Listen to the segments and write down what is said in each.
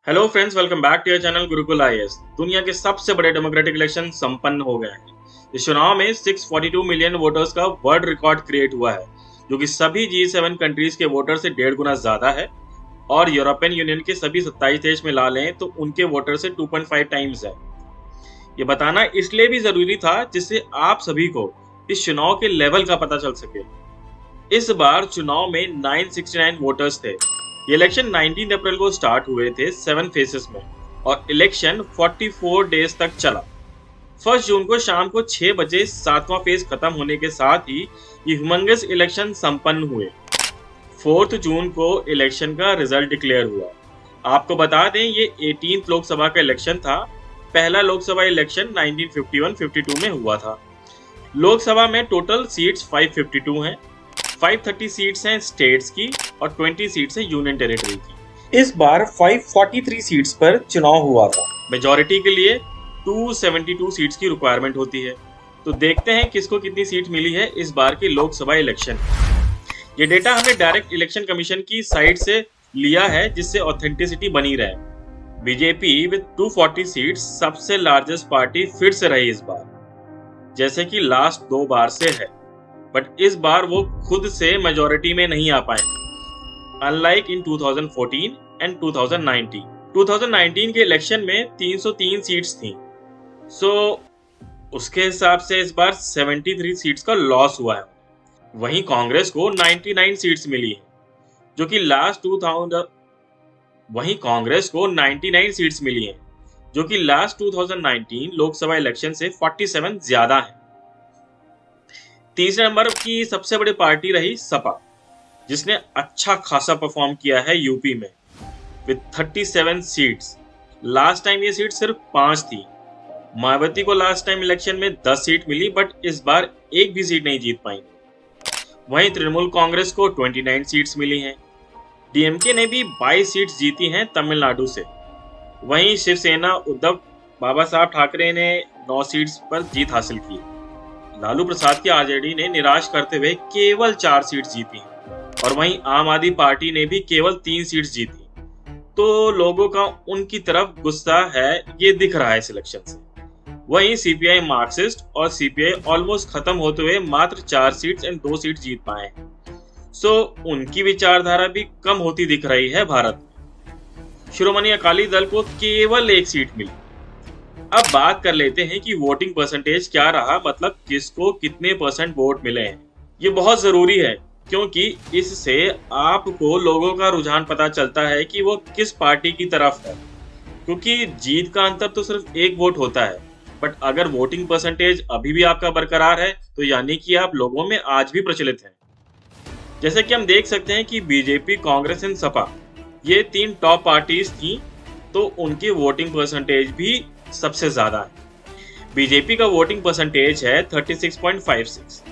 Hello friends, welcome back to your channel Gurukul IAS. दुनिया के सबसे बड़े डेमोक्रेटिक इलेक्शन संपन्न हो गए हैं। इस चुनाव में 642 मिलियन वोटर्स का वर्ल्ड रिकॉर्ड क्रिएट हुआ है, जो कि सभी G7 कंट्रीज के वोटर से 1.5 गुना ज्यादा है। और यूरोपियन यूनियन के सभी 27 देश में ला लें तो उनके वोटर से 2.5 टाइम्स है। ये बताना इसलिए भी जरूरी था जिससे आप सभी को इस चुनाव के लेवल का पता चल सके। इस बार चुनाव में 969 वोटर्स थे। ये इलेक्शन 19 अप्रैल को स्टार्ट हुए थे 7 फेसेस में, और इलेक्शन 44 डेज तक चला। 1 जून को शाम को 6 बजे 7वां फेज खत्म होने के साथ ही ये ह्यूमंगस इलेक्शन संपन्न हुए। 4 जून को इलेक्शन का रिजल्ट डिक्लेयर हुआ। आपको बता दें, ये 18th लोकसभा का इलेक्शन था। पहला लोकसभा इलेक्शन 1951-52 में हुआ था। लोकसभा में टोटल सीट्स 552 हैं। 530 सीट्स हैं स्टेट्स की और 20 सीट्स हैं यूनियन टेरिटरी की। इस बार 543 सीट्स पर चुनाव हुआ था। मेजॉरिटी के लिए 272 सीट्स की रिक्वायरमेंट होती है। तो देखते हैं किसको कितनी सीट मिली है इस बार की लोकसभा इलेक्शन। ये डेटा हमने डायरेक्ट इलेक्शन कमीशन की साइट से लिया है, जिससे ऑथेंटिसिटी बनी रहे। बीजेपी विद 240 सीट्स सबसे लार्जेस्ट पार्टी फिर से रही इस बार, जैसे कि लास्ट 2 बार से है। बट इस बार वो खुद से मेजॉरिटी में नहीं आ पाए, अनलाइक इन 2014 एंड 2019। 2019 के इलेक्शन में 303 सीट्स थी, सो उसके हिसाब से इस बार 73 सीट्स का लॉस हुआ है। वहीं कांग्रेस को 99 सीट्स मिली है, जो कि लास्ट 2019 लोकसभा इलेक्शन से 47 ज्यादा है। तीसरे नंबर की सबसे बड़ी पार्टी रही सपा, जिसने अच्छा खासा परफॉर्म किया है यूपी में विद 37 सीट्स। लास्ट टाइम ये सीट सिर्फ 5 थी। मायावती को लास्ट टाइम इलेक्शन में 10 सीट मिली, बट इस बार एक भी सीट नहीं जीत पाई। वहीं तृणमूल कांग्रेस को 29 सीट्स मिली हैं। डीएमके ने भी 22 सीट्स जीती हैं तमिलनाडु से। वहीं शिवसेना उद्धव बाबा साहब ठाकरे ने 9 सीट्स पर जीत हासिल की। लालू प्रसाद की आरजेडी ने निराश करते हुए केवल 4 सीट जीती, और वहीं आम आदमी पार्टी ने भी केवल 3 सीट जीती। तो लोगों का उनकी तरफ गुस्सा है, ये दिख रहा है इस इलेक्शन से। वहीं सीपीआई मार्क्सिस्ट और सीपीआई ऑलमोस्ट खत्म होते हुए मात्र 4 सीट्स एंड 2 सीट जीत पाए हैं। सो उनकी विचारधारा भी कम होती दिख रही है भारत में। शिरोमणि अकाली दल को केवल 1 सीट मिली। अब बात कर लेते हैं कि वोटिंग परसेंटेज क्या रहा, मतलब किसको कितने % वोट मिले हैं। ये बहुत जरूरी है, क्योंकि इससे आपको लोगों का रुझान पता चलता है कि वो किस पार्टी की तरफ है। क्योंकि जीत का अंतर तो सिर्फ 1 वोट होता है, बट अगर वोटिंग परसेंटेज अभी भी आपका बरकरार है तो यानी कि आप लोगों में आज भी प्रचलित हैं। जैसे कि हम देख सकते हैं कि बीजेपी, कांग्रेस एंड सपा, ये 3 टॉप पार्टीज थी, तो उनकी वोटिंग परसेंटेज भी सबसे ज्यादा है। बीजेपी का वोटिंग परसेंटेज है 36.56।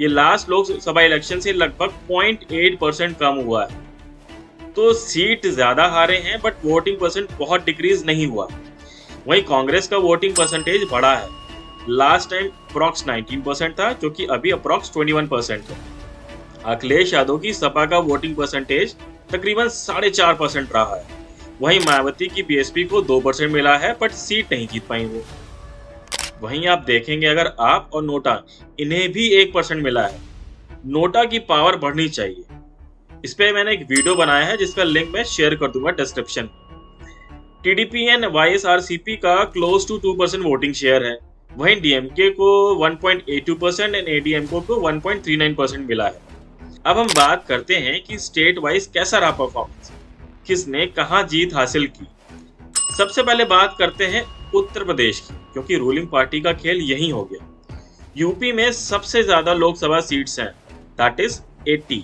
ये लास्ट लोकसभा इलेक्शन से लगभग 0.8% कम हुआ है। तो सीट ज्यादा हारे हैं, बट वोटिंग परसेंट बहुत डिक्रीज नहीं हुआ। वहीं कांग्रेस का वोटिंग परसेंटेज बढ़ा है। लास्ट टाइम अप्रॉक्स 19% था, जो कि अभी अप्रॉक्स 21% है। अखिलेश यादव की सपा का वोटिंग परसेंटेज तकरीबन 4.5% रहा है। वहीं मायावती की बीएसपी को 2% मिला है, बट सीट नहीं जीत पाई वो। वहीं आप देखेंगे, अगर आप और नोटा, इन्हें भी 1% मिला है। नोटा की पावर बढ़नी चाहिए। इस पे मैंने एक वीडियो बनाया है, जिसका लिंक मैं शेयर कर दूंगा डिस्क्रिप्शन में। टीडीपी एंड वाईएसआरसीपी का क्लोज टू 2% वोटिंग शेयर है। वहीं डीएमके को 1.82% एंड एडीएमके को 1.39% मिला है। अब हम बात करते हैं कि स्टेट वाइज कैसा रहा परफॉर्मेंस, किसने कहां जीत हासिल की। सबसे पहले बात करते हैं उत्तर प्रदेश की, क्योंकि रूलिंग पार्टी का खेल यही हो गया। यूपी में सबसे ज्यादा लोकसभा सीट्स हैं, दैट इज 80।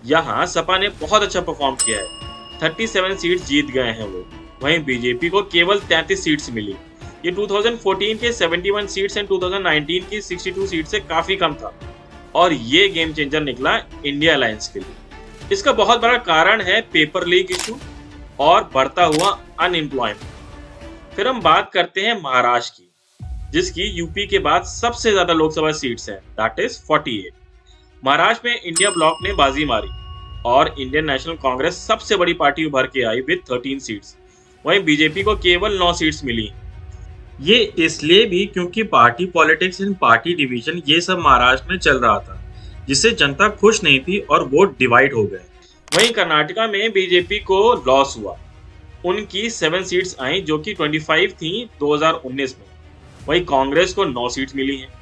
यहाँ सपा ने बहुत अच्छा परफॉर्म किया है, 37 सीट्स जीत गए हैं वो। वहीं बीजेपी को केवल 33 सीट्स मिली। ये 2014 के 71 सीट्स एंड 2019 की 62 सीट से काफी कम था, और ये गेम चेंजर निकला इंडिया अलायंस के लिए। इसका बहुत बड़ा कारण है पेपर लीक इशू और बढ़ता हुआ अनएम्प्लॉयमेंट। फिर हम बात करते हैं महाराष्ट्र की, जिसकी यूपी के बाद सबसे ज्यादा लोकसभा सीट्स हैं, दैट इज 48। महाराष्ट्र में इंडिया ब्लॉक ने बाजी मारी और इंडियन नेशनल कांग्रेस सबसे बड़ी पार्टी उभर के आई विद 13 सीट्स। वहीं बीजेपी को केवल 9 सीट्स मिली। ये इसलिए भी क्योंकि party politics and party division ये सब महाराष्ट्र में चल रहा था, जिससे जनता खुश नहीं थी और वोट डिवाइड हो गए। वहीं कर्नाटका में बीजेपी को लॉस हुआ, उनकी 7 सीट्स आई जो कि 25 थी 2019 में। वहीं कांग्रेस को 9 सीट्स मिली हैं।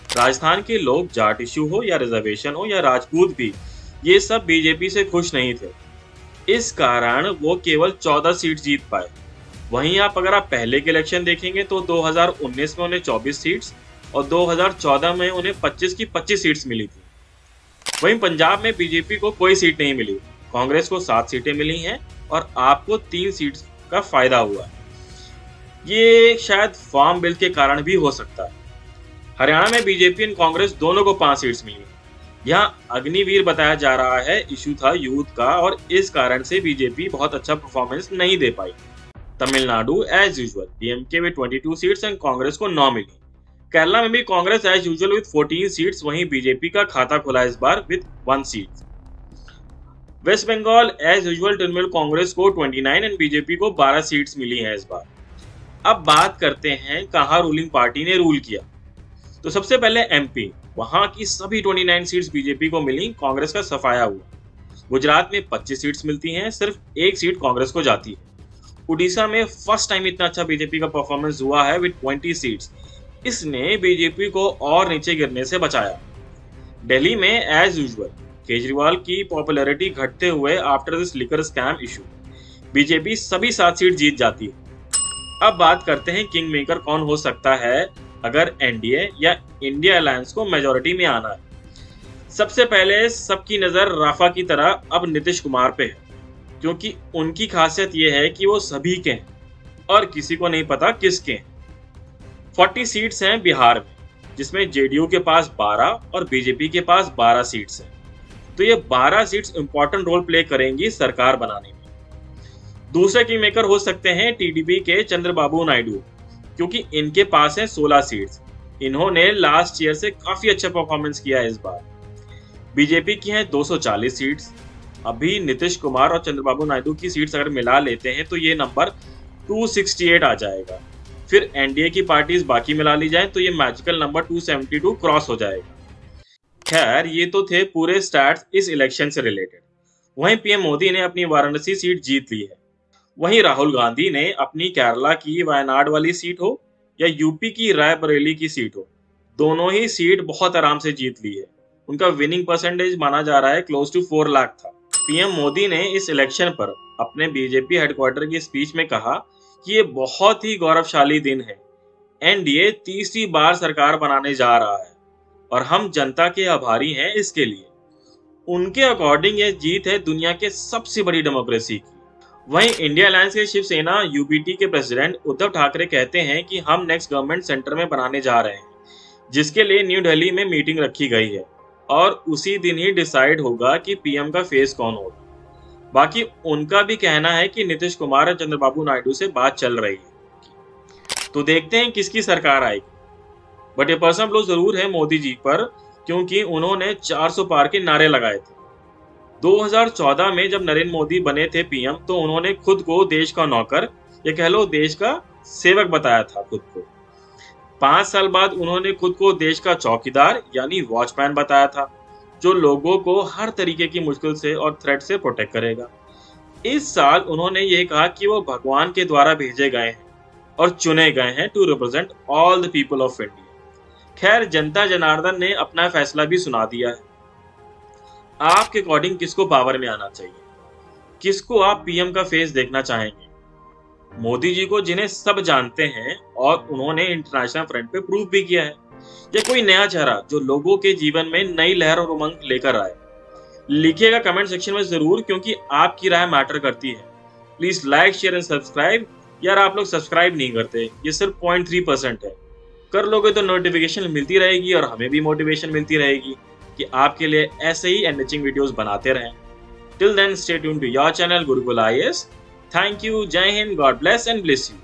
राजस्थान के लोग जाट इश्यू हो या रिजर्वेशन हो या राजपूत भी, ये सब बीजेपी से खुश नहीं थे, इस कारण वो केवल 14 सीट जीत पाए। वहीं अगर आप पहले के इलेक्शन देखेंगे तो 2019 में उन्हें 24 सीट्स और 2014 में उन्हें 25 की 25 सीट्स मिली थी। वहीं पंजाब में बीजेपी को कोई सीट नहीं मिली, कांग्रेस को 7 सीटें मिली हैं और आपको 3 सीट्स का फायदा हुआ। ये शायद फार्म बिल के कारण भी हो सकता है। हरियाणा में बीजेपी और कांग्रेस दोनों को 5 सीट्स मिली। यहाँ अग्निवीर बताया जा रहा है इशू था यूथ का और इस कारण से बीजेपी बहुत अच्छा परफॉर्मेंस नहीं दे पाई। तमिलनाडु एज यूजुअल डीएमके में 22 सीट्स एंड कांग्रेस को 9 मिली। केरला में भी Congress as usual with 14 seats, वहीं बीजेपी का खाता खुला इस बार with 1 seat. West Bengal as usual Trinamool Congress को 29 एंड बीजेपी को 12 सीट्स मिली हैं इस बार। अब बात करते हैं कहाँ रूलिंग पार्टी ने रूल किया। तो सबसे पहले एमपी, वहां की सभी 29 सीट्स बीजेपी को मिली, कांग्रेस का सफाया हुआ। गुजरात में 25 सीट्स मिलती हैं, सिर्फ 1 सीट कांग्रेस को जाती है। उड़ीसा में फर्स्ट टाइम इतना अच्छा बीजेपी का परफॉर्मेंस हुआ है विद 20 सीट्स, इसने बीजेपी को और नीचे गिरने से बचाया। दिल्ली में एज यूजुअल केजरीवाल की पॉपुलैरिटी घटते हुए after this liquor scam issue, BJP सभी 7 सीट जीत जाती है। अब बात करते हैं किंग मेकर कौन हो सकता है अगर एनडीए या इंडिया अलायंस को मेजोरिटी में आना है। सबसे पहले सबकी नजर राफा की तरह अब नीतीश कुमार पे है, क्योंकि उनकी खासियत यह है कि वो सभी के हैं और किसी को नहीं पता किसके हैं। 40 सीट्स हैं बिहार में, जिसमें जेडीयू के पास 12 और बीजेपी के पास 12 सीट्स हैं। तो ये 12 सीट्स इंपॉर्टेंट रोल प्ले करेंगी सरकार बनाने में। दूसरे किंग मेकर हो सकते हैं टीडीपी के चंद्रबाबू नायडू, क्योंकि इनके पास है 16 सीट्स। इन्होंने लास्ट ईयर से काफी अच्छा परफॉर्मेंस किया है इस बार। बीजेपी की हैं 240 सीट्स। अभी नीतीश कुमार और चंद्रबाबू नायडू की सीट्स अगर मिला लेते हैं तो ये नंबर 268 आ जाएगा। फिर एनडीए की पार्टीज बाकी मिला ली जाए तो ये मैजिकल नंबर 272 क्रॉस हो जाएगा। खैर, ये तो थे पूरे स्टैट्स इस इलेक्शन से रिलेटेड। वहीं पीएम मोदी ने अपनी वाराणसी सीट जीत ली है। वहीं राहुल गांधी ने अपनी केरला की वायनाड वाली सीट हो या यूपी की रायबरेली की सीट हो, दोनों ही सीट बहुत आराम से जीत ली है। उनका विनिंग परसेंटेज माना जा रहा है क्लोज टू 4 लाख था। पीएम मोदी ने इस इलेक्शन पर अपने बीजेपी हेडक्वार्टर की स्पीच में कहा कि ये बहुत ही गौरवशाली दिन है। एनडीए तीसरी बार सरकार बनाने जा रहा है और हम जनता के आभारी हैं इसके लिए। उनके अकॉर्डिंग ये जीत है दुनिया के सबसे बड़ी डेमोक्रेसी की। वहीं इंडिया अलायंस के शिवसेना यूबीटी के प्रेसिडेंट उद्धव ठाकरे कहते हैं कि हम नेक्स्ट गवर्नमेंट सेंटर में बनाने जा रहे हैं, जिसके लिए न्यू दिल्ली में मीटिंग रखी गई है और उसी दिन ही डिसाइड होगा कि पीएम का फेस कौन होगा। बाकी उनका भी कहना है कि नीतीश कुमार और चंद्रबाबू नायडू से बात चल रही है, तो देखते हैं किसकी सरकार आएगी। बट ये पर्सनल ब्लो जरूर है मोदी जी पर, क्योंकि उन्होंने 400 पार के नारे लगाए थे। 2014 में जब नरेंद्र मोदी बने थे पीएम, तो उन्होंने खुद को देश का नौकर या कह लो देश का सेवक बताया था खुद को। 5 साल बाद उन्होंने खुद को देश का चौकीदार यानी वॉचमैन बताया था, जो लोगों को हर तरीके की मुश्किल से और थ्रेट से प्रोटेक्ट करेगा। इस साल उन्होंने ये कहा कि वो भगवान के द्वारा भेजे गए हैं और चुने गए हैं to represent all the people of India. खैर, जनता जनार्दन ने अपना फैसला भी सुना दिया है। आपके अकॉर्डिंग किसको पावर में आना चाहिए? किसको आप पीएम का फेस देखना चाहेंगे? मोदी जी को, जिन्हें सब जानते हैं और उन्होंने इंटरनेशनल फ्रंट पे प्रूव भी किया है, या कोई नया चेहरा जो लोगों के जीवन में नई लहर और उमंग लेकर आए? लिखिएगा कमेंट सेक्शन में जरूर, क्योंकि आपकी राय मैटर करती है। Please like, share and subscribe. यार, आप लोग सब्सक्राइब नहीं करते, ये सिर्फ 0.3% है। कर लोगे तो नोटिफिकेशन मिलती रहेगी और हमें भी मोटिवेशन मिलती रहेगी कि आपके लिए ऐसे ही एनरिचिंग वीडियोस बनाते रहें। Till then, stay tuned to your channel Gurukul IAS। Thank you, जय हिंद, God bless and bless you.